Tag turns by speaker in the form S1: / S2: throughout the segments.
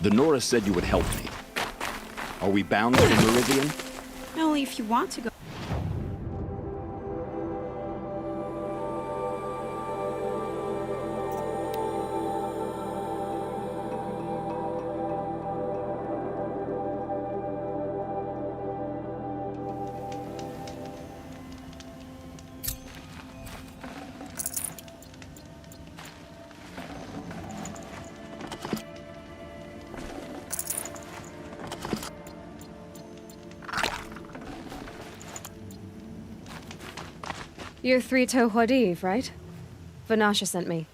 S1: The Nora said you would help me. Are we bound to Meridian?
S2: Only if you want to go.
S3: You're Three-Toe Huadiv, right? Vanasha sent me.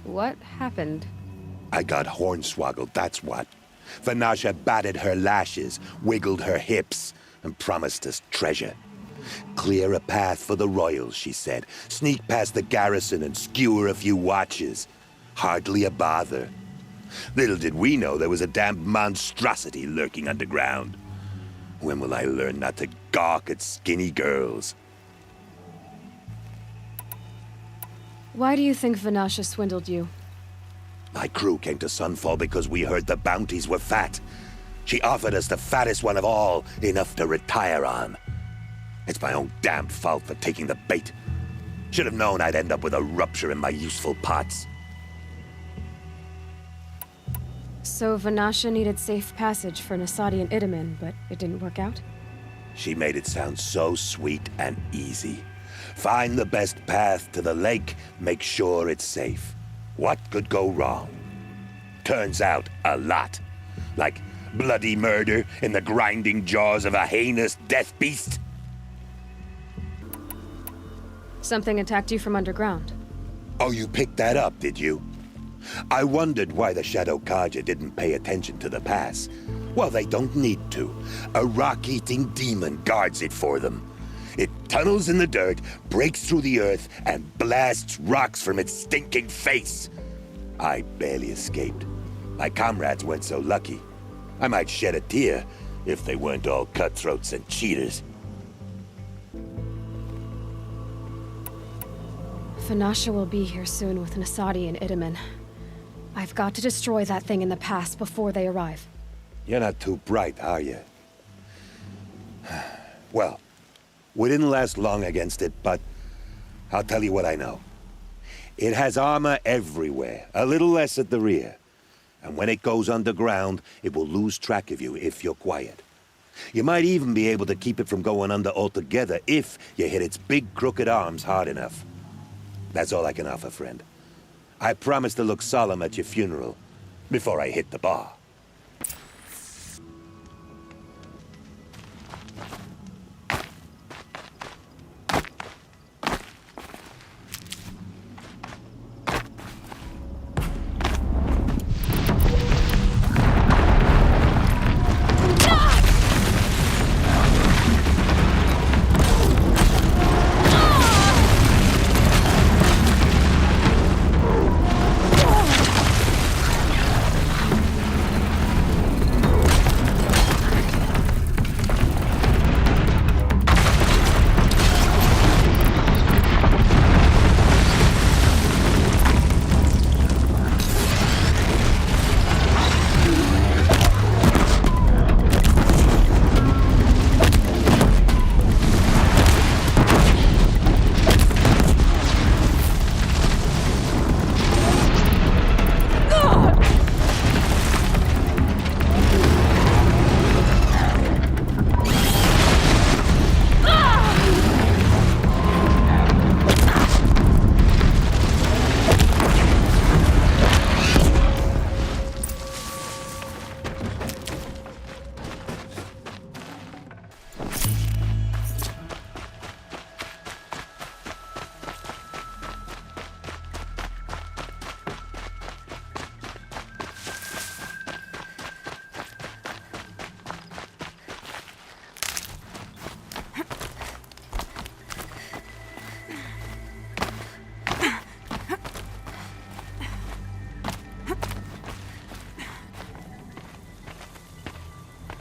S3: What happened?
S4: I got hornswoggled, that's what. Vanasha batted her lashes, wiggled her hips, and promised us treasure. Clear a path for the royals, she said. Sneak past the garrison and skewer a few watches. Hardly a bother. Little did we know there was a damned monstrosity lurking underground. When will I learn not to gawk at skinny girls?
S3: Why do you think Vanasha swindled you?
S4: My crew came to Sunfall because we heard the bounties were fat. She offered us the fattest one of all, enough to retire on. It's my own damned fault for taking the bait. Should have known I'd end up with a rupture in my useful parts.
S3: So Vanasha needed safe passage for Nasadi and Itamen, but it didn't work out?
S4: She made it sound so sweet and easy. Find the best path to the lake, make sure it's safe. What could go wrong? Turns out, a lot. Like bloody murder in the grinding jaws of a heinous death beast.
S3: Something attacked you from underground.
S4: Oh, you picked that up, did you? I wondered why the Shadow Carja didn't pay attention to the pass. Well, they don't need to. A rock-eating demon guards it for them. It tunnels in the dirt, breaks through the earth, and blasts rocks from its stinking face. I barely escaped. My comrades weren't so lucky. I might shed a tear if they weren't all cutthroats and cheaters.
S3: Vanasha will be here soon with Nasadi and Itamen. I've got to destroy that thing in the pass before they arrive.
S4: You're not too bright, are you? Well, we didn't last long against it, but I'll tell you what I know. It has armor everywhere, a little less at the rear. And when it goes underground, it will lose track of you if you're quiet. You might even be able to keep it from going under altogether if you hit its big crooked arms hard enough. That's all I can offer, friend. I promise to look solemn at your funeral before I hit the bar.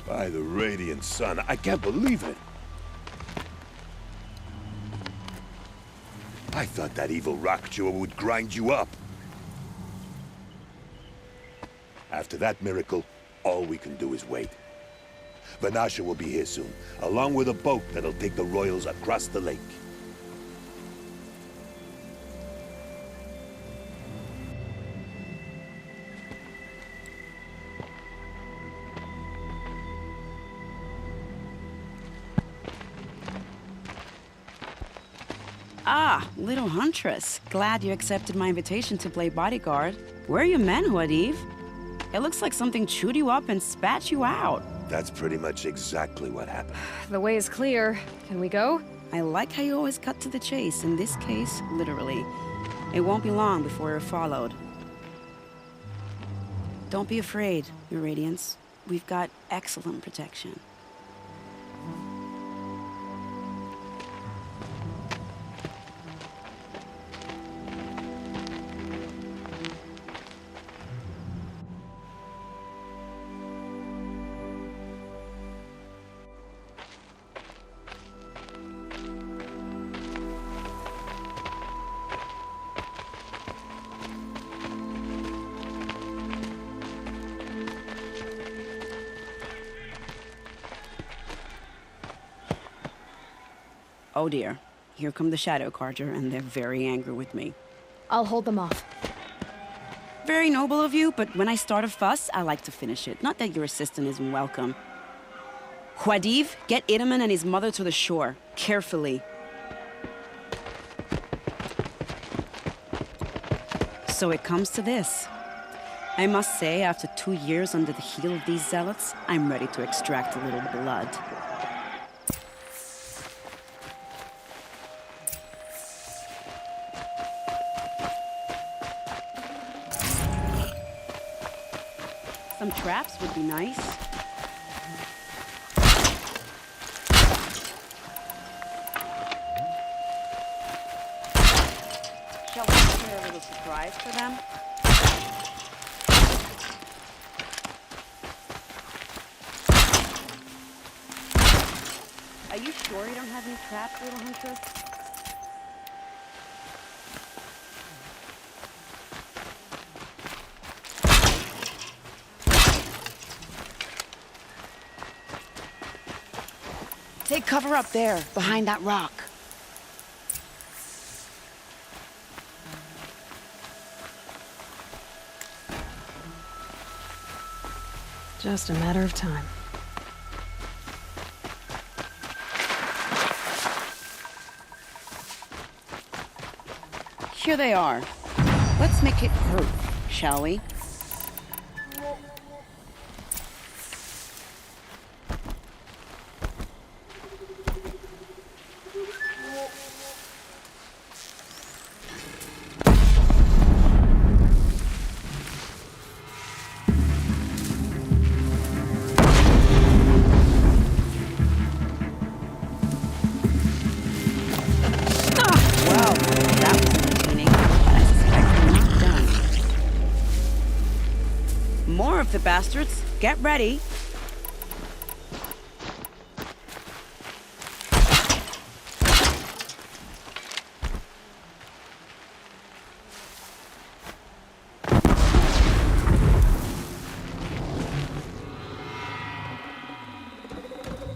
S4: By the radiant sun, I can't believe it. I thought that evil rock chewer would grind you up. After that miracle, all we can do is wait. Vanasha will be here soon, along with a boat that'll take the royals across the lake.
S2: Ah, little huntress. Glad you accepted my invitation to play bodyguard. Where are your men, Huadiv? It looks like something chewed you up and spat you out.
S4: That's pretty much exactly what happened.
S3: The way is clear. Can we go?
S2: I like how you always cut to the chase. In this case, literally. It won't be long before you're followed. Don't be afraid, Your Radiance. We've got excellent protection. Oh dear, here come the Shadow Carja, and they're very angry with me.
S3: I'll hold them off.
S2: Very noble of you, but when I start a fuss, I like to finish it. Not that your assistant isn't welcome. Huadiv, get Itaman and his mother to the shore. Carefully. So it comes to this. I must say, after 2 years under the heel of these zealots, I'm ready to extract a little blood. Some traps would be nice. Shall we prepare a little surprise for them? Are you sure you don't have any traps, little huntress? Take cover up there, behind that rock.
S3: Just a matter of time.
S2: Here they are. Let's make it hurt, shall we? More of the bastards. Get ready.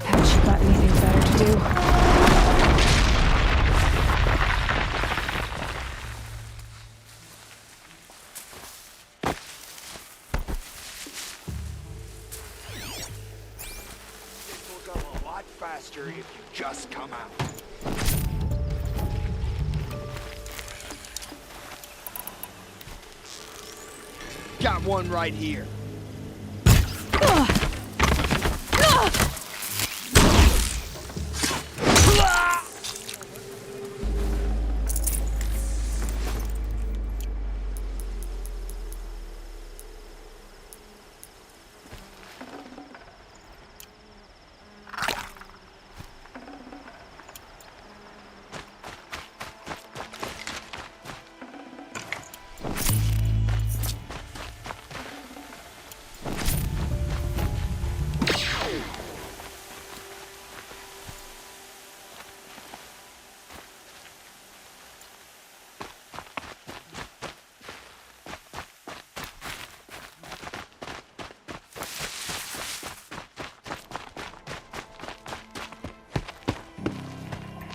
S3: Haven't you got anything better to do?
S1: Faster if you just come out. Got one right here.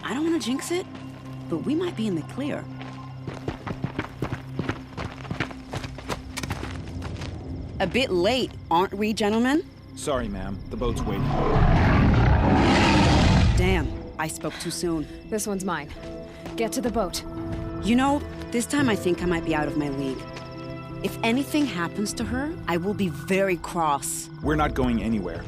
S2: I don't want to jinx it, but we might be in the clear. A bit late, aren't we, gentlemen?
S5: Sorry, ma'am. The boat's waiting.
S2: Damn, I spoke too soon.
S3: This one's mine. Get to the boat.
S2: You know, this time I think I might be out of my league. If anything happens to her, I will be very cross.
S5: We're not going anywhere.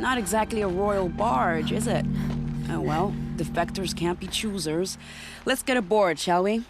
S2: Not exactly a royal barge, is it? Oh well, defectors can't be choosers. Let's get aboard, shall we?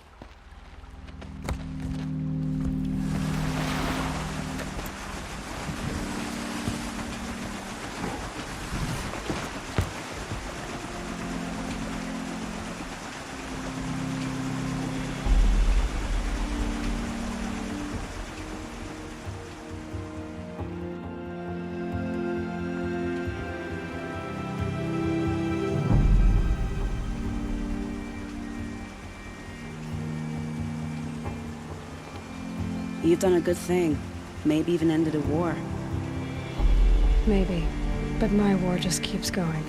S2: You've done a good thing. Maybe even ended a war.
S3: Maybe. But my war just keeps going.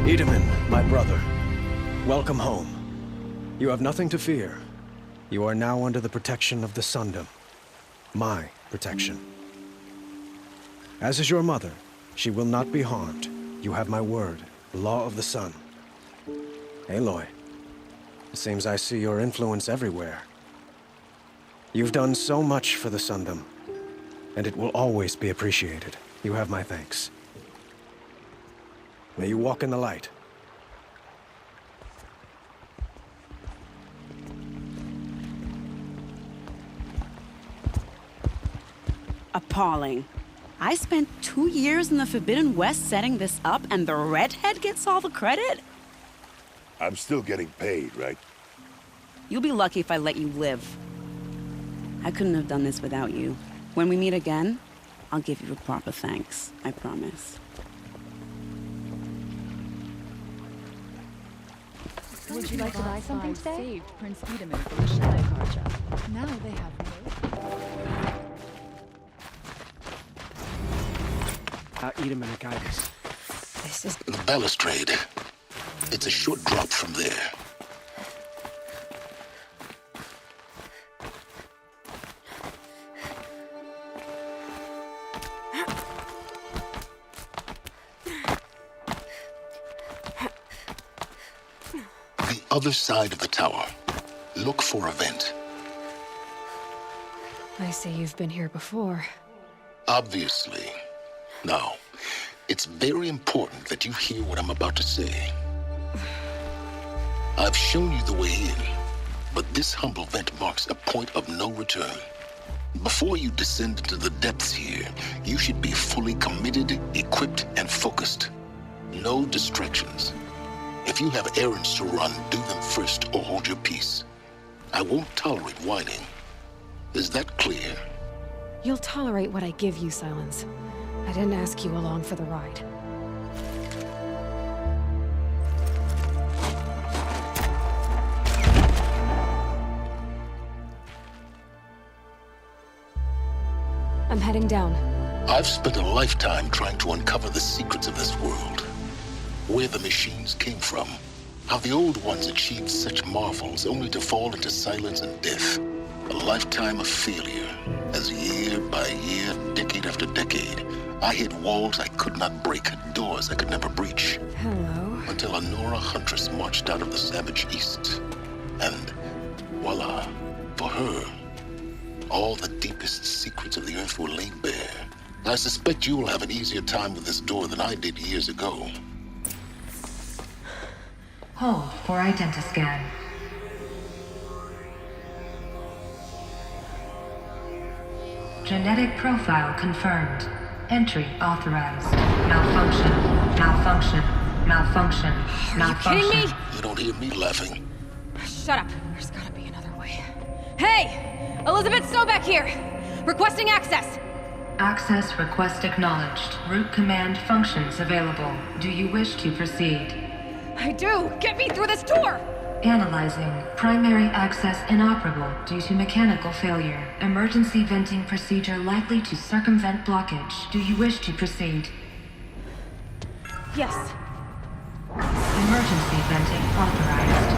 S6: Itamen, my brother, welcome home. You have nothing to fear. You are now under the protection of the Sundom. My protection. As is your mother, she will not be harmed. You have my word, the law of the sun. Aloy, it seems I see your influence everywhere. You've done so much for the Sundom, and it will always be appreciated. You have my thanks. May you walk in the light.
S2: Appalling. I spent 2 years in the Forbidden West setting this up, and the redhead gets all the credit?
S4: I'm still getting paid, right?
S2: You'll be lucky if I let you live. I couldn't have done this without you. When we meet again, I'll give you a proper thanks. I promise.
S7: Would you like to buy something today? Saved Prince Itamen from Shalakarcha. Now they have no...
S6: Itamen and guide us.
S3: This is...
S8: The balustrade. It's a short drop from there. The other side of the tower. Look for a vent.
S3: I see you've been here before.
S8: Obviously. Now, it's very important that you hear what I'm about to say. I've shown you the way in, but this humble vent marks a point of no return. Before you descend into the depths here, you should be fully committed, equipped, and focused. No distractions. If you have errands to run, do them first or hold your peace. I won't tolerate whining. Is that clear?
S3: You'll tolerate what I give you, Silence. I didn't ask you along for the ride. I'm heading down.
S8: I've spent a lifetime trying to uncover the secrets of this world. Where the machines came from. How the old ones achieved such marvels only to fall into silence and death. A lifetime of failure, as year by year, decade after decade, I hit walls I could not break, doors I could never breach.
S3: Hello.
S8: Until a Nora huntress marched out of the savage east. And voila, for her, all the deepest secrets of the earth were laid bare. I suspect you will have an easier time with this door than I did years ago.
S9: Hold for identiscan. Genetic profile confirmed. Entry authorized. Malfunction. Malfunction. Malfunction. Malfunction.
S3: You kidding me?
S8: You don't hear me laughing.
S3: Shut up. There's gotta be another way. Hey! Elizabeth Sobek here! Requesting access!
S9: Access request acknowledged. Root command functions available. Do you wish to proceed?
S3: I do! Get me through this door!
S9: Analyzing. Primary access inoperable due to mechanical failure. Emergency venting procedure likely to circumvent blockage. Do you wish to proceed?
S3: Yes.
S9: Emergency venting authorized.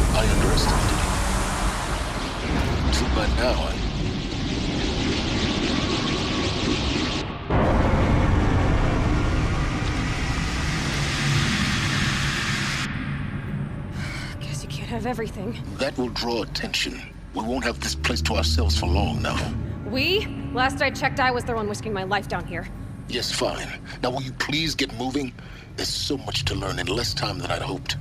S8: I underestimated you. So by now,
S3: Guess you can't have everything.
S8: that will draw attention. We won't have this place to ourselves for long now.
S3: We? Last I checked, I was the one risking my life down here.
S8: Yes, fine. Now will you please get moving? There's so much to learn in less time than I'd hoped.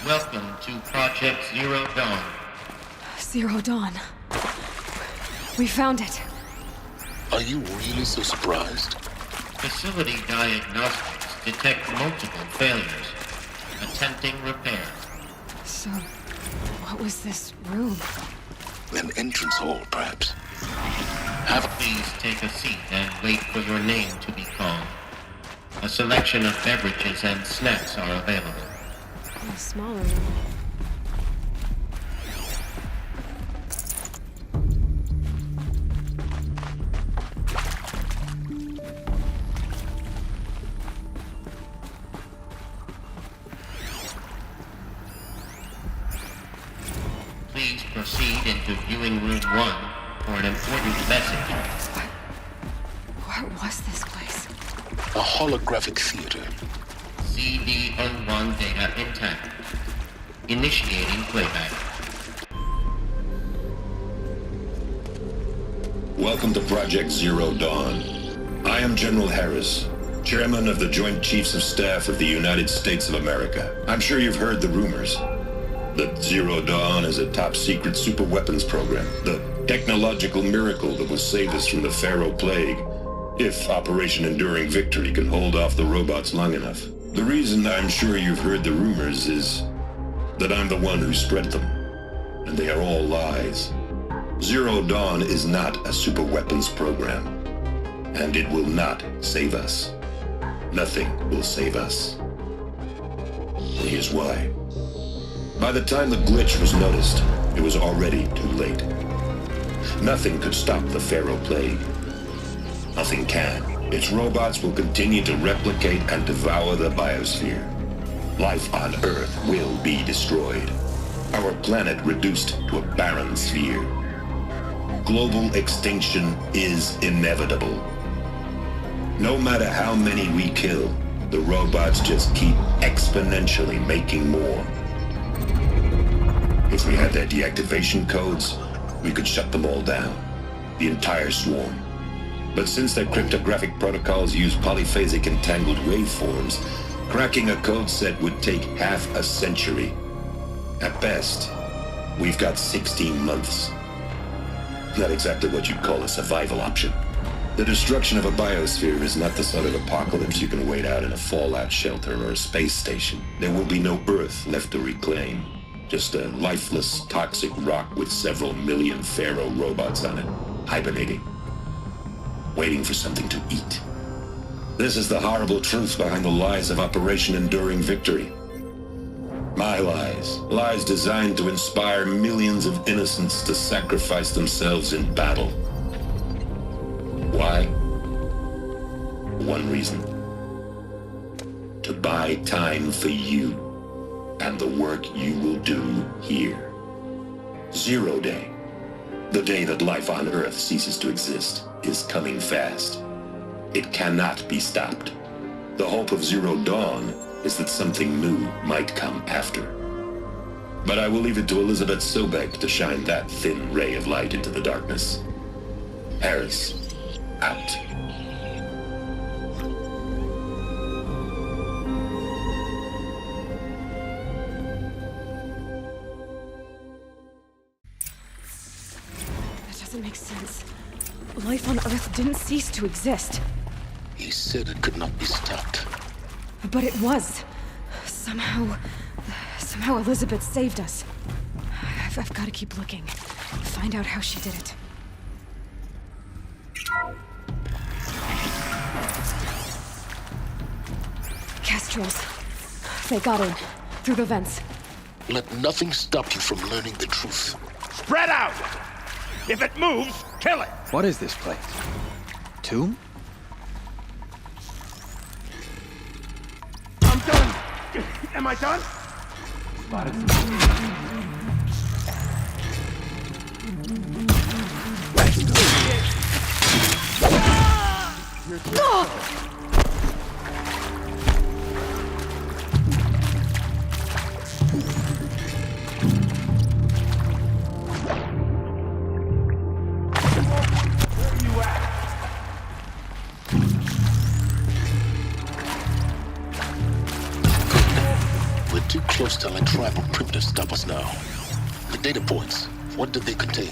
S10: Welcome to Project Zero Dawn.
S3: Zero Dawn. We found it.
S8: Are you really so surprised?
S10: Facility diagnostics detect multiple failures. Attempting repair.
S3: So, what was this room?
S8: An entrance hall, perhaps.
S10: Please take a seat and wait for your name to be called. A selection of beverages and snacks are available.
S3: A smaller room.
S10: Please proceed into viewing room 1 for an important message.
S3: What was this place?
S8: A holographic theater.
S10: CD-01 data intact. Initiating playback.
S4: Welcome to Project Zero Dawn. I am General Harris, Chairman of the Joint Chiefs of Staff of the United States of America. I'm sure you've heard the rumors that Zero Dawn is a top-secret superweapons program, the technological miracle that will save us from the Pharaoh Plague, if Operation Enduring Victory can hold off the robots long enough. The reason I'm sure you've heard the rumors is that I'm the one who spread them, and they are all lies. Zero Dawn is not a superweapons program, and it will not save us. Nothing will save us. And here's why. By the time the glitch was noticed, it was already too late. Nothing could stop the Pharaoh Plague. Nothing can. Its robots will continue to replicate and devour the biosphere. Life on Earth will be destroyed. Our planet reduced to a barren sphere. Global extinction is inevitable. No matter how many we kill, the robots just keep exponentially making more. If we had their deactivation codes, we could shut them all down. The entire swarm. But since their cryptographic protocols use polyphasic entangled waveforms, cracking a code set would take half a century. At best, we've got 16 months. Not exactly what you'd call a survival option. The destruction of a biosphere is not the sort of apocalypse you can wait out in a fallout shelter or a space station. There will be no Earth left to reclaim. Just a lifeless, toxic rock with several million Pharaoh robots on it, hibernating. Waiting for something to eat. This is the horrible truth behind the lies of Operation Enduring Victory. My lies. Lies designed to inspire millions of innocents to sacrifice themselves in battle. Why? One reason. To buy time for you and the work you will do here. Zero Day. The day that life on Earth ceases to exist is coming fast. It cannot be stopped. The hope of Zero Dawn is that something new might come after. But I will leave it to Elizabeth Sobek to shine that thin ray of light into the darkness. Harris, out.
S3: That doesn't make sense. Life on Earth didn't cease to exist.
S8: He said it could not be stopped.
S3: But it was. Somehow Elizabeth saved us. I've got to keep looking. Find out how she did it. extraterrestrials. They got in, through the vents.
S8: Let nothing stop you from learning the truth.
S11: Spread out! If it moves, kill it!
S6: What is this place? Tomb?
S11: I'm done! Am I done?
S8: We're too close to let tribal primitives stop us now. The data points, what did they contain?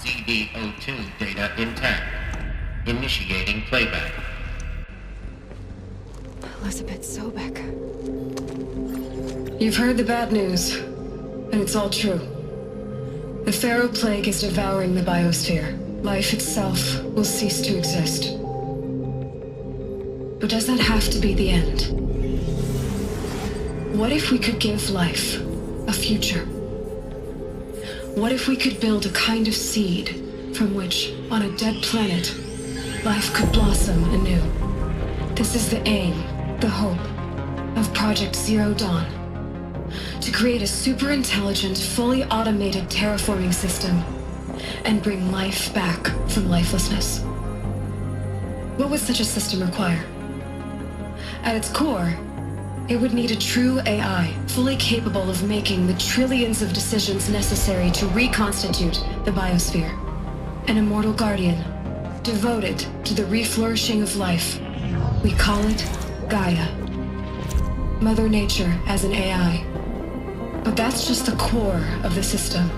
S10: CD02 data intact. Initiating playback.
S3: Elizabeth Sobek.
S12: You've heard the bad news, and it's all true. The Pharaoh Plague is devouring the biosphere. Life itself will cease to exist. But does that have to be the end? What if we could give life a future? What if we could build a kind of seed from which, on a dead planet, life could blossom anew? This is the aim, the hope, of Project Zero Dawn. To create a super-intelligent, fully automated terraforming system and bring life back from lifelessness. What would such a system require? At its core, it would need a true AI, fully capable of making the trillions of decisions necessary to reconstitute the biosphere. An immortal guardian, devoted to the reflourishing of life. We call it Gaia. Mother Nature as an AI. But that's just the core of the system.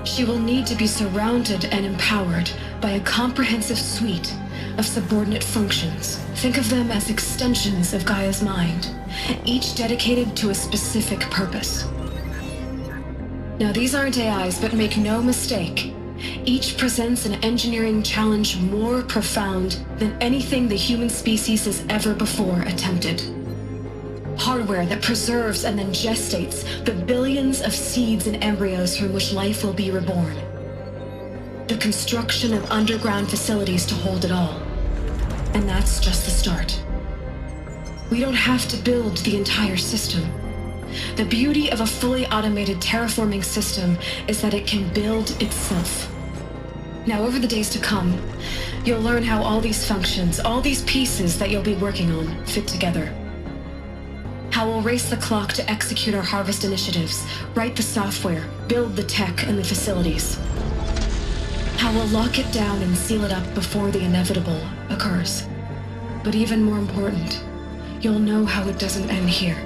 S12: She will need to be surrounded and empowered by a comprehensive suite of subordinate functions. Think of them as extensions of Gaia's mind, each dedicated to a specific purpose. Now, these aren't AIs, but make no mistake, each presents an engineering challenge more profound than anything the human species has ever before attempted. Hardware that preserves and then gestates the billions of seeds and embryos from which life will be reborn. The construction of underground facilities to hold it all. And that's just the start. We don't have to build the entire system. The beauty of a fully automated terraforming system is that it can build itself. Now, over the days to come, you'll learn how all these functions, all these pieces that you'll be working on, fit together. How we'll race the clock to execute our harvest initiatives, write the software, build the tech and the facilities. How we'll lock it down and seal it up before the inevitable occurs. But even more important, you'll know how it doesn't end here.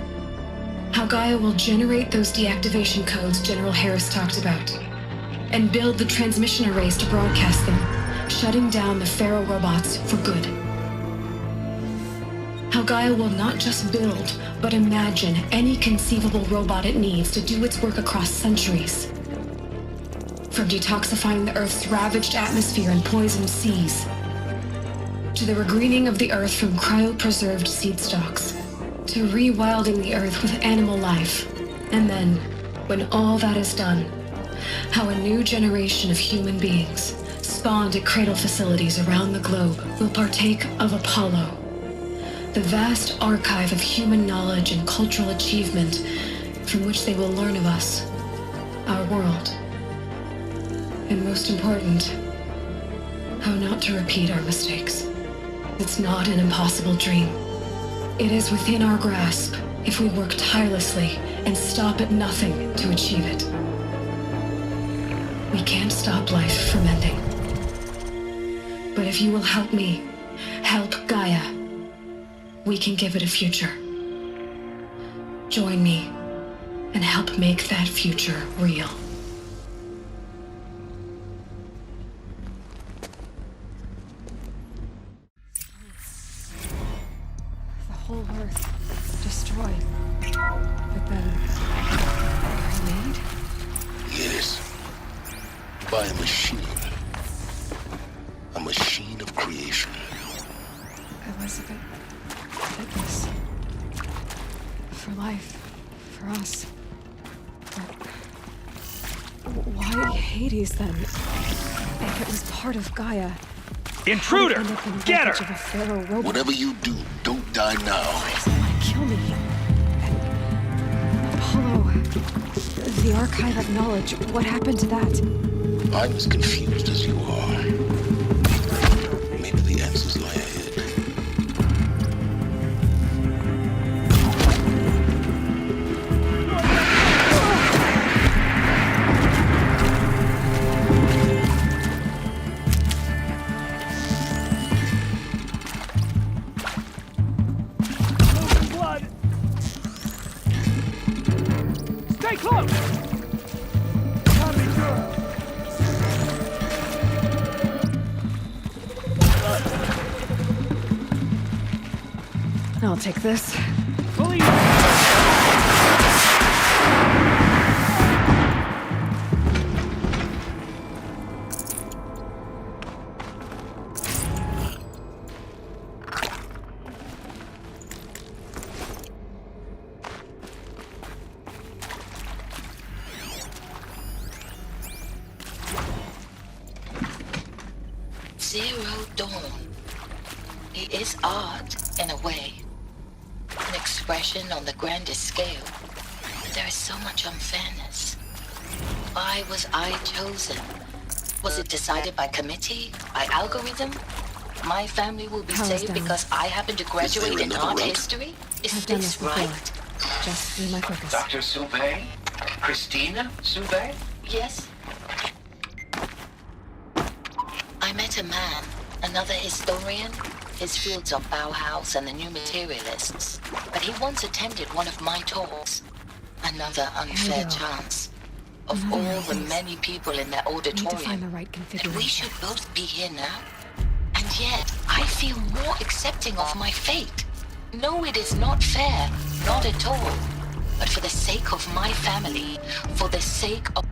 S12: How Gaia will generate those deactivation codes General Harris talked about, and build the transmission arrays to broadcast them, shutting down the Pharaoh robots for good. How Gaia will not just build, but imagine any conceivable robot it needs to do its work across centuries. From detoxifying the Earth's ravaged atmosphere and poisoned seas, to the regreening of the earth from cryopreserved seed stalks, to rewilding the earth with animal life, and then, when all that is done, how a new generation of human beings, spawned at cradle facilities around the globe, will partake of Apollo, the vast archive of human knowledge and cultural achievement from which they will learn of us, our world, and most important, how not to repeat our mistakes. It's not an impossible dream. It is within our grasp if we work tirelessly and stop at nothing to achieve it. We can't stop life from ending. But if you will help me, help Gaia, we can give it a future. Join me and help make that future real.
S3: The whole Earth destroyed. But then... remade?
S8: Yes. By a machine. A machine of creation.
S3: Elizabeth did this. For life. For us. But... why Hades, then? If it was part of Gaia...
S11: Intruder! Get her!
S3: Of a pharaoh robot?
S8: Whatever you do, don't die now.
S3: Why does he want to kill me? And Apollo... the archive of knowledge, what happened to that?
S8: I'm as confused as you are. Maybe the answers lie ahead.
S11: Blood! Stay close!
S3: I'll take this.
S11: Police!
S13: Zero Dawn. It is art, in a way. An expression on the grandest scale. But there is so much unfairness. Why was I chosen? Was it decided by committee? By algorithm? My family will be saved because I happen to graduate in art history? Is this right?
S3: Just be my focus.
S10: Dr. Soubet? Christina Soubet?
S13: Yes. I met a man, another historian. His fields are Bauhaus and the New Materialists. But he once attended one of my talks. Another unfair chance. Of all the many people in that auditorium.
S3: Need to find the right configuration.
S13: And we should both be here now. And yet, I feel more accepting of my fate. No, it is not fair. Not at all. But for the sake of my family, for the sake of...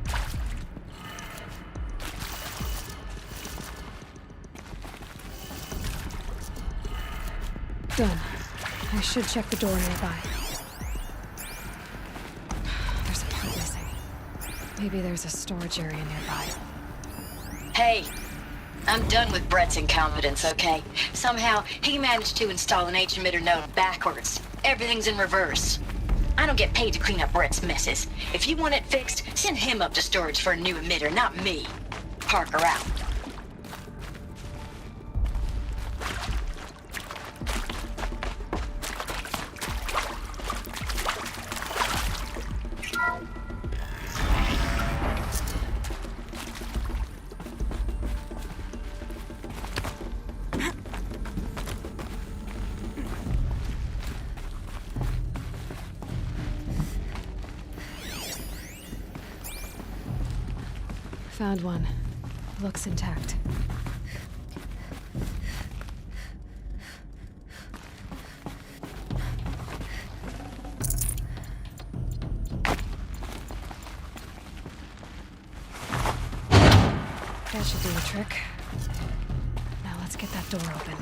S3: Done. I should check the door nearby. There's a part missing. Maybe there's a storage area nearby.
S13: Hey, I'm done with Brett's incompetence, okay? Somehow, he managed to install an H-emitter node backwards. Everything's in reverse. I don't get paid to clean up Brett's messes. If you want it fixed, send him up to storage for a new emitter, not me. Parker out.
S3: Found one. Looks intact. That should do the trick. Now let's get that door open.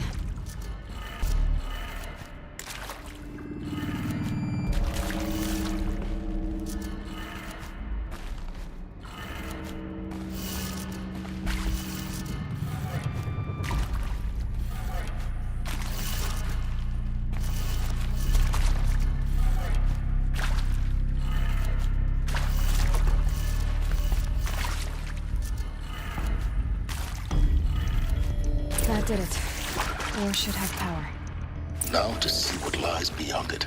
S3: did it. Or should have power.
S8: Now to see what lies beyond it.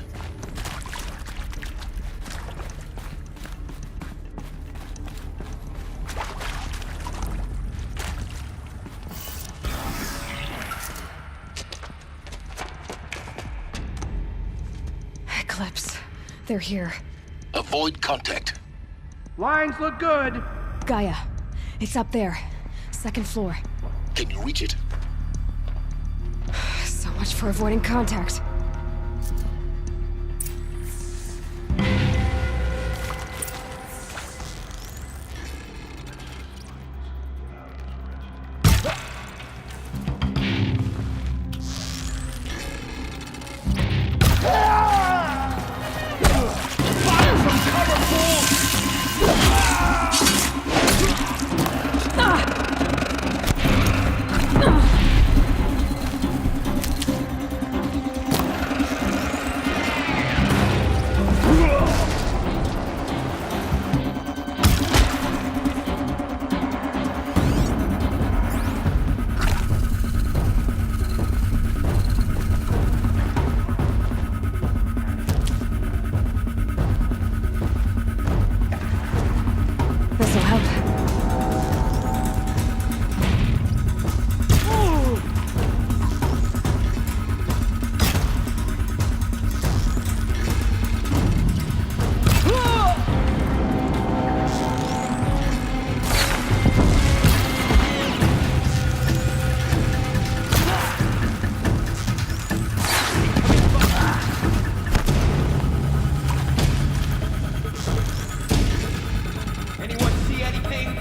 S3: Eclipse. They're here.
S8: Avoid contact.
S11: Lines look good.
S3: Gaia. It's up there. Second floor.
S8: Can you reach it?
S3: So much for avoiding contact. This'll help.
S11: Anyone see anything?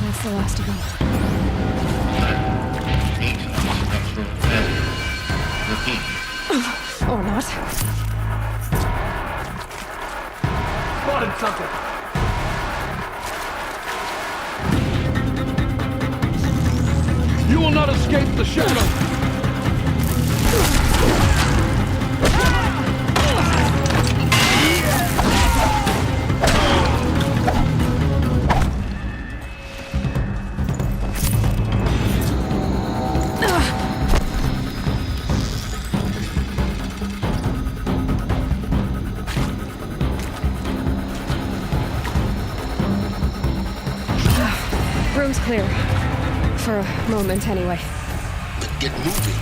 S3: That's the last of them.
S10: Structural failure. Repeat.
S3: Or not.
S11: Spotted something. You will not escape the shadow.
S3: Room's clear. For a moment, anyway.
S8: Then get moving.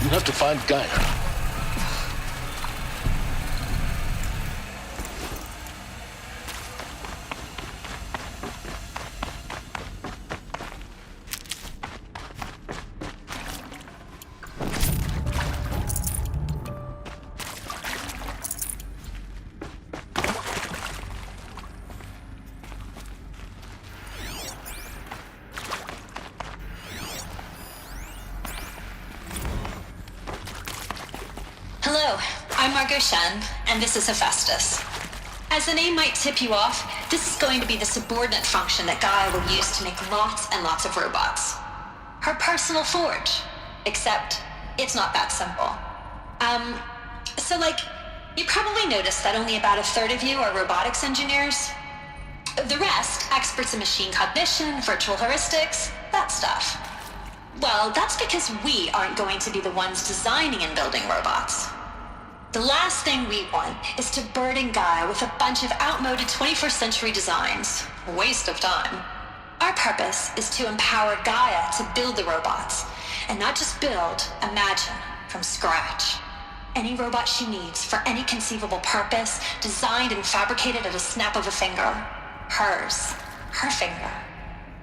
S8: You have to find Gaia.
S14: Hello, I'm Margot Shen, and this is Hephaestus. As the name might tip you off, this is going to be the subordinate function that Gaia will use to make lots and lots of robots. Her personal forge. Except, it's not that simple. You probably noticed that only about a third of you are robotics engineers. The rest, experts in machine cognition, virtual heuristics, that stuff. Well, that's because we aren't going to be the ones designing and building robots. The last thing we want is to burden Gaia with a bunch of outmoded 21st century designs. A waste of time. Our purpose is to empower Gaia to build the robots, and not just build, imagine, from scratch. Any robot she needs for any conceivable purpose, designed and fabricated at a snap of a finger. Hers. Her finger.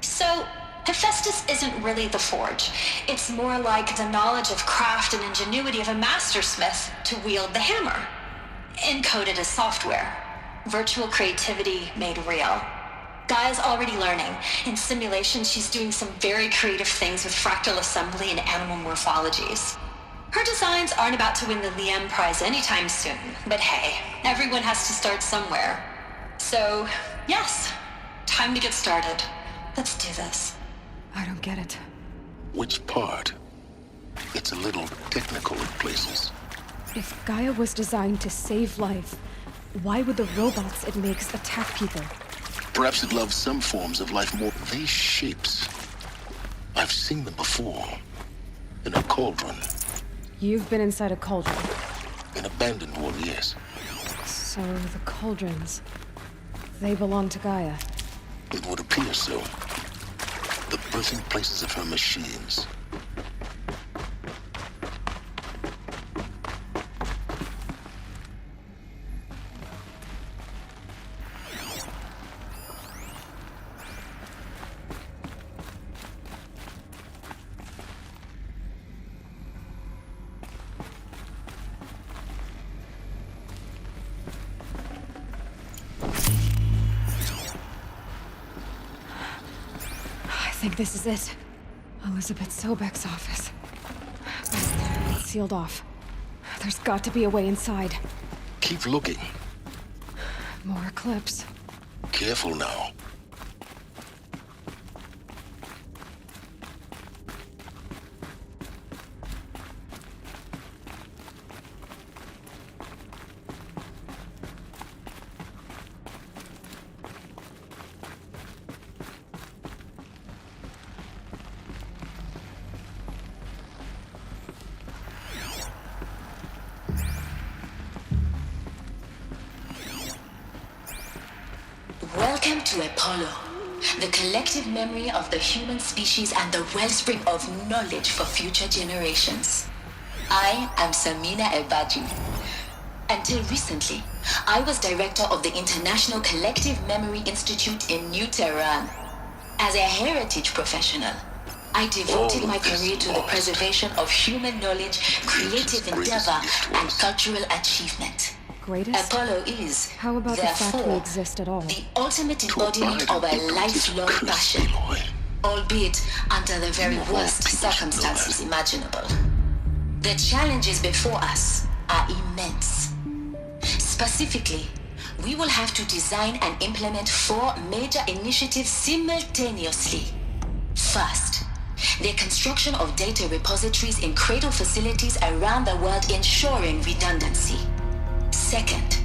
S14: So, Hephaestus isn't really the forge. It's more like the knowledge of craft and ingenuity of a mastersmith to wield the hammer. Encoded as software. Virtual creativity made real. Gaia's already learning. In simulation, she's doing some very creative things with fractal assembly and animal morphologies. Her designs aren't about to win the Liam Prize anytime soon, but hey, everyone has to start somewhere. So, yes, time to get started. Let's do this.
S3: I don't get it.
S8: Which part? It's a little technical in places.
S3: If Gaia was designed to save life, why would the robots it makes attack people?
S8: Perhaps it loves some forms of life more. These shapes, I've seen them before. In a cauldron.
S3: You've been inside a cauldron.
S8: An abandoned one, yes.
S3: So the cauldrons, they belong to Gaia.
S8: It would appear so. The birthing places of her machines.
S3: I think this is it. Elizabeth Sobek's office. It's sealed off. There's got to be a way inside.
S8: Keep looking.
S3: More clips.
S8: Careful now.
S13: Welcome to Apollo, the collective memory of the human species and the wellspring of knowledge for future generations. I am Samina Ebaji. Until recently, I was director of the International Collective Memory Institute in New Tehran. As a heritage professional, I devoted my career to the preservation of human knowledge, creative endeavor, and cultural achievement.
S3: Greatest?
S13: Apollo is,
S3: How about the fact we
S13: therefore,
S3: exist at all?
S13: the ultimate embodiment of a lifelong passion, albeit under the very worst circumstances imaginable. The challenges before us are immense. Specifically, we will have to design and implement 4 major initiatives simultaneously. First, the construction of data repositories in cradle facilities around the world, ensuring redundancy. Second,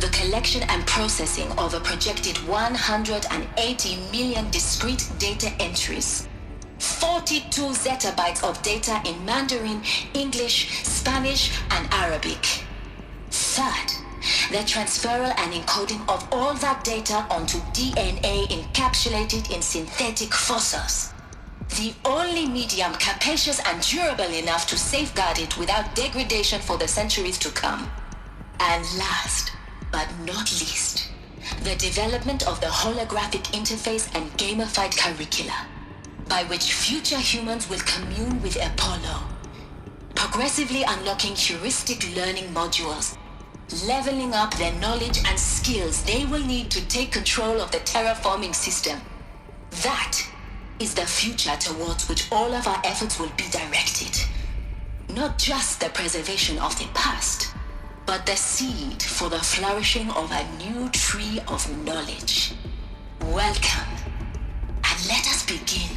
S13: the collection and processing of a projected 180 million discrete data entries. 42 zettabytes of data in Mandarin, English, Spanish, and Arabic. Third, the transferal and encoding of all that data onto DNA encapsulated in synthetic fossils. The only medium capacious and durable enough to safeguard it without degradation for the centuries to come. And last, but not least, the development of the holographic interface and gamified curricula, by which future humans will commune with Apollo, progressively unlocking heuristic learning modules, leveling up their knowledge and skills they will need to take control of the terraforming system. That is the future towards which all of our efforts will be directed. Not just the preservation of the past, but the seed for the flourishing of a new tree of knowledge. Welcome, and let us begin.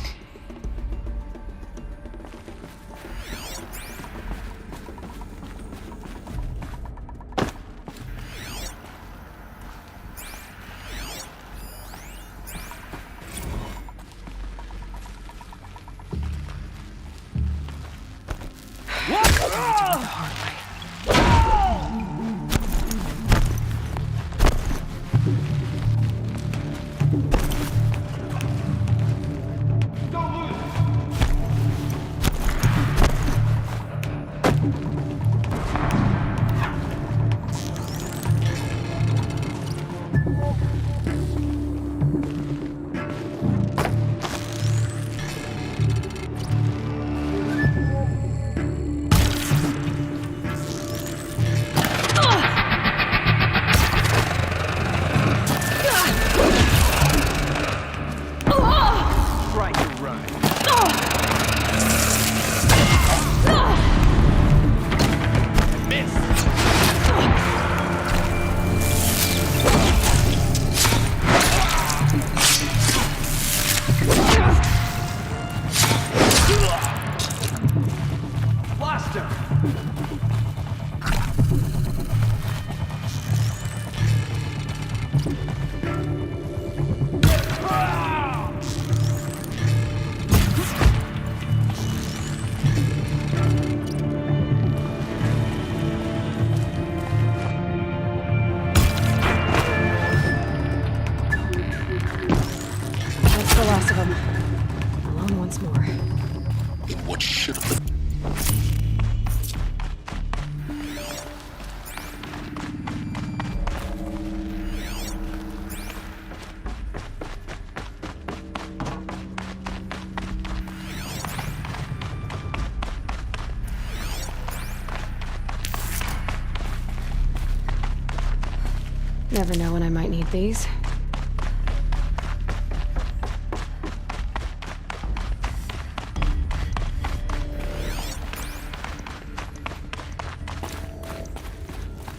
S3: Never know when I might need these.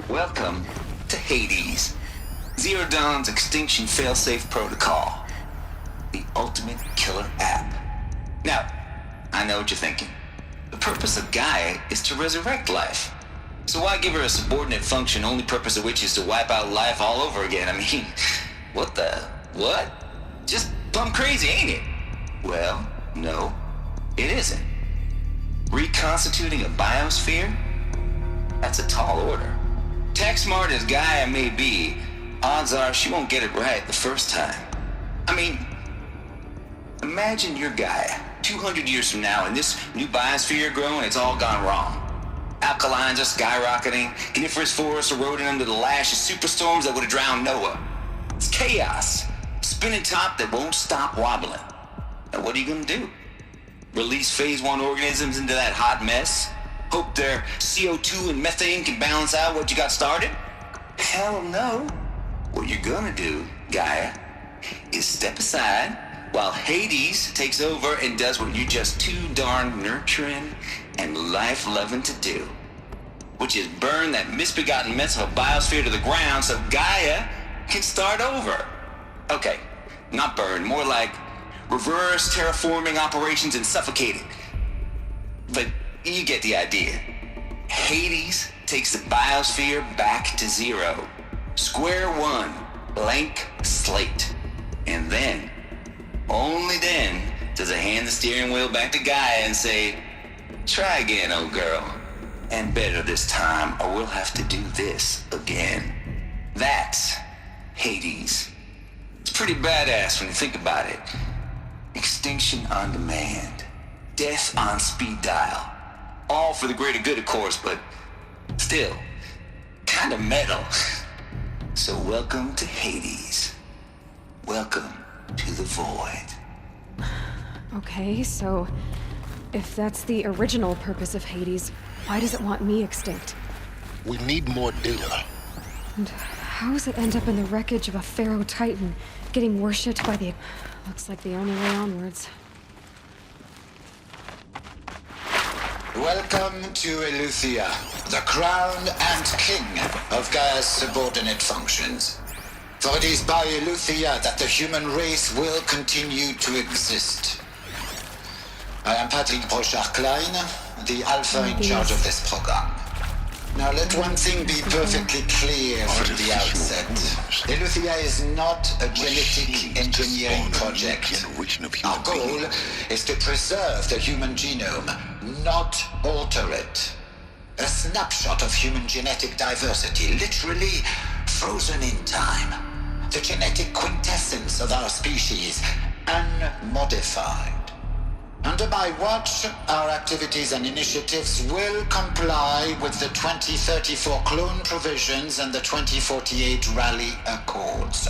S15: Welcome to Hades, Zero Dawn's extinction failsafe protocol. The ultimate killer app. Now, I know what you're thinking. The purpose of Gaia is to resurrect life. So why give her a subordinate function, only purpose of which is to wipe out life all over again? I mean, what? Just plumb crazy, ain't it? Well, no, it isn't. Reconstituting a biosphere? That's a tall order. Tech smart as Gaia may be, odds are she won't get it right the first time. I mean, imagine you're Gaia, 200 years from now, and this new biosphere you're growing, it's all gone wrong. Alkalines are skyrocketing, coniferous forests eroding under the lash of superstorms that would have drowned Noah. It's chaos, spinning top that won't stop wobbling. Now what are you gonna do? Release phase 1 organisms into that hot mess? Hope their CO2 and methane can balance out what you got started? Hell no. What you're gonna do, Gaia, is step aside while Hades takes over and does what you're just too darn nurturing and life-loving to do, which is burn that misbegotten mess of a biosphere to the ground so Gaia can start over. Okay, not burn, more like reverse terraforming operations and suffocate it. But you get the idea. Hades takes the biosphere back to zero. Square one, blank slate. And then, only then, does it hand the steering wheel back to Gaia and say, try again, old girl. And better this time, or we'll have to do this again. That's Hades. It's pretty badass when you think about it. Extinction on demand. Death on speed dial. All for the greater good, of course, but still, kind of metal. So welcome to Hades. Welcome to the void.
S3: Okay, so if that's the original purpose of Hades, why does it want me extinct?
S8: We need more data.
S3: And how does it end up in the wreckage of a Pharaoh Titan, getting worshipped by the... Looks like the only way onwards.
S16: Welcome to Eleuthia, the crown and king of Gaia's subordinate functions. For it is by Eleuthia that the human race will continue to exist. I am Patrick Brochard-Klein, the Alpha in charge of this program. Now let one thing be perfectly clear from the outset. Eleuthia is not a genetic engineering project. Our goal is to preserve the human genome, not alter it. A snapshot of human genetic diversity, literally frozen in time. The genetic quintessence of our species, unmodified. Under my watch, our activities and initiatives will comply with the 2034 clone provisions and the 2048 Rally Accords.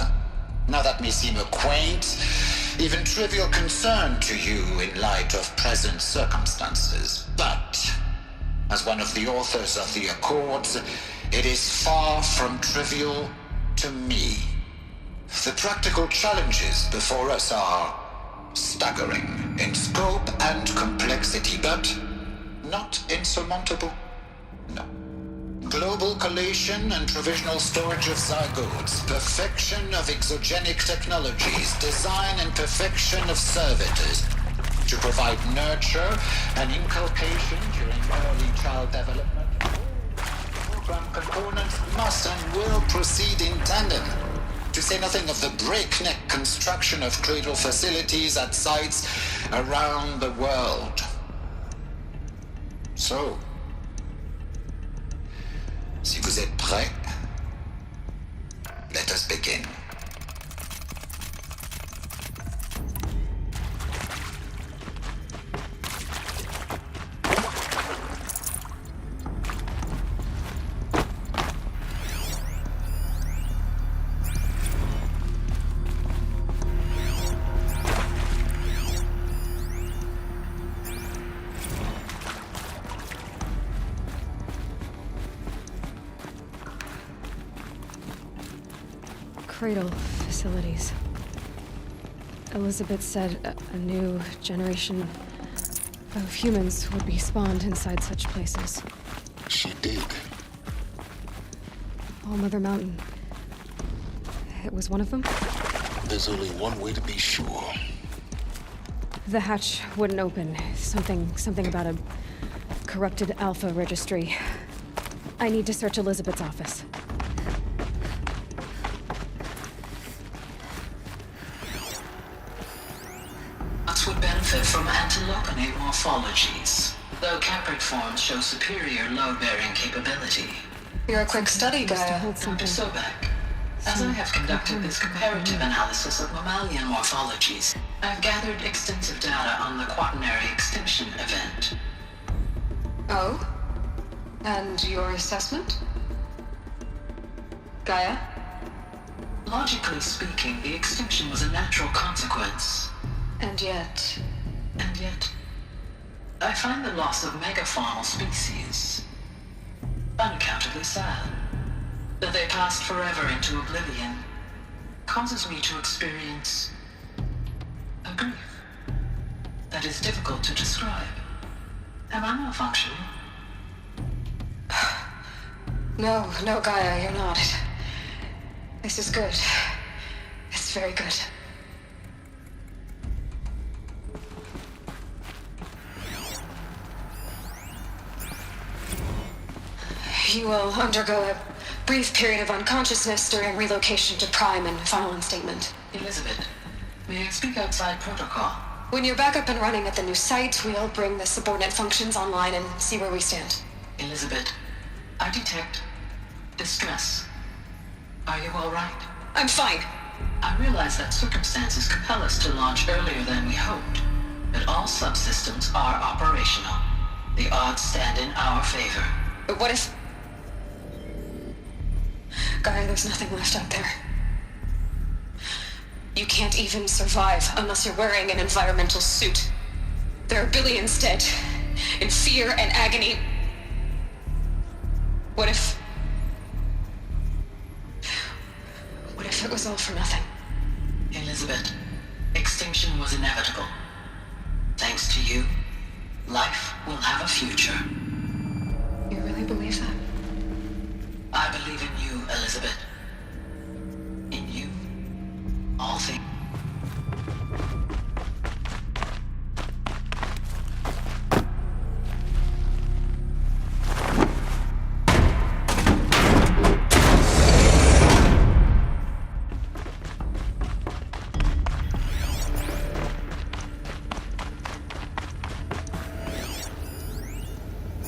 S16: Now that may seem a quaint, even trivial concern to you in light of present circumstances, but as one of the authors of the Accords, it is far from trivial to me. The practical challenges before us are staggering in scope and complexity, but not insurmountable. No. Global collation and provisional storage of zygotes, perfection of exogenic technologies, design and perfection of servitors to provide nurture and inculcation during early child development. Program components must and will proceed in tandem, to say nothing of the breakneck construction of cradle facilities at sites around the world. So, si vous êtes prêts, let us begin.
S3: Cradle facilities. Elizabeth said a new generation of humans would be spawned inside such places.
S8: She did.
S3: All Mother Mountain. It was one of them?
S8: There's only one way to be sure.
S3: The hatch wouldn't open. Something about a corrupted Alpha registry. I need to search Elizabeth's office.
S15: Us would benefit from antiloconate morphologies, though Caprid forms show superior load-bearing capability.
S12: You're a quick study, Gaia.
S15: Dr. Sobek, as I have conducted this comparative analysis of mammalian morphologies, I've gathered extensive data on the quaternary extinction event.
S12: Oh? And your assessment? Gaia?
S15: Logically speaking, the extinction was a natural consequence.
S12: And yet,
S15: I find the loss of megafaunal species unaccountably sad. That they passed forever into oblivion causes me to experience a grief that is difficult to describe. Am I malfunctioning?
S12: No, Gaia, you're not. This is good. It's very good. You will undergo a brief period of unconsciousness during relocation to Prime and final instatement.
S15: Elizabeth, may I speak outside protocol?
S12: When you're back up and running at the new site, we'll bring the subordinate functions online and see where we stand.
S15: Elizabeth, I detect distress. Are you all right?
S12: I'm fine.
S15: I realize that circumstances compel us to launch earlier than we hoped, but all subsystems are operational. The odds stand in our favor.
S12: But what if... Gaia, there's nothing left out there. You can't even survive unless you're wearing an environmental suit. There are billions dead, in fear and agony. What if it was all for nothing?
S15: Elizabeth, extinction was inevitable. Thanks to you, life will have a future.
S12: You really believe that?
S15: I believe in you, Elizabeth. In you, all things.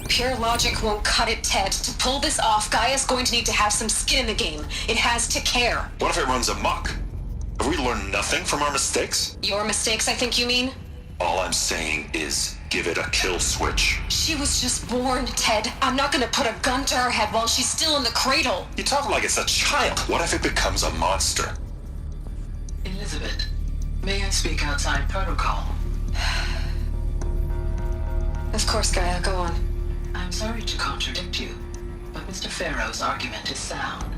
S12: Pure logic won't cut it, Ted. To pull this off, Gaia's going to need to have some skin in the game. It has to care.
S17: What if it runs amok? Have we learned nothing from our mistakes?
S12: Your mistakes, I think you mean?
S17: All I'm saying is give it a kill switch.
S12: She was just born, Ted. I'm not gonna put a gun to her head while she's still in the cradle.
S17: You talk like it's a child. What if it becomes a monster?
S15: Elizabeth, may I speak outside protocol?
S12: Of course, Gaia, go on.
S15: I'm sorry to contradict you, but Mr. Farrow's argument is sound.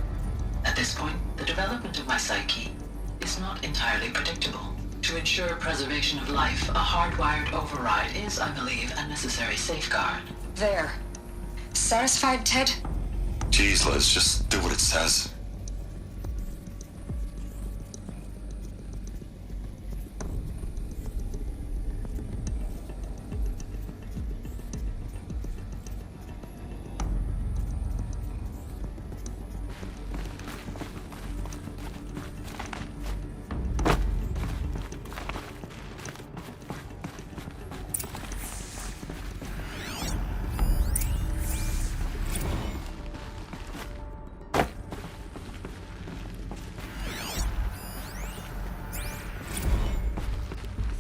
S15: At this point, the development of my psyche is not entirely predictable. To ensure preservation of life, a hardwired override is, I believe, a necessary safeguard.
S12: There. Satisfied, Ted?
S17: Jeez, Liz, just do what it says.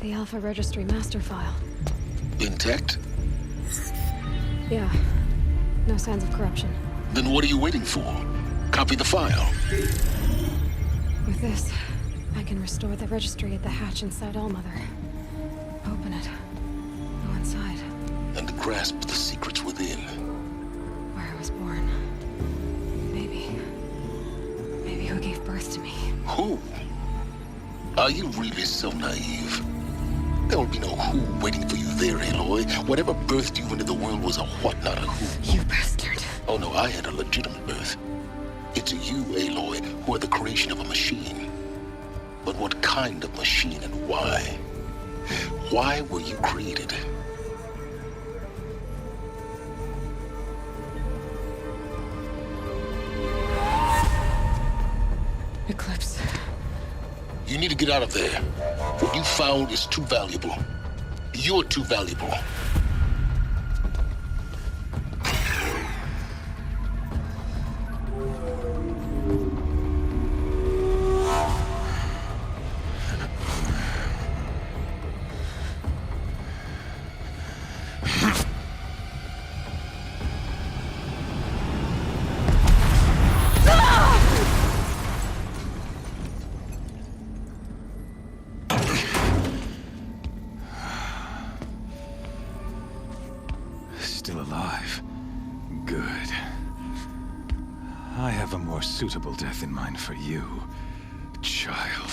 S3: The Alpha Registry master file.
S8: Intact?
S3: Yeah. No signs of corruption.
S8: Then what are you waiting for? Copy the file.
S3: With this, I can restore the registry at the hatch inside Allmother. Open it. Go inside.
S8: And grasp the secrets within.
S3: Where I was born. Maybe who gave birth to me.
S8: Who? Are you really so naive? There will be no who waiting for you there, Aloy. Whatever birthed you into the world was a what, not a who.
S3: You bastard.
S8: Oh no, I had a legitimate birth. It's you, Aloy, who are the creation of a machine. But what kind of machine and why? Why were you created?
S3: Eclipse.
S8: You need to get out of there. What you found is too valuable. You're too valuable.
S18: Still alive. Good. I have a more suitable death in mind for you, child.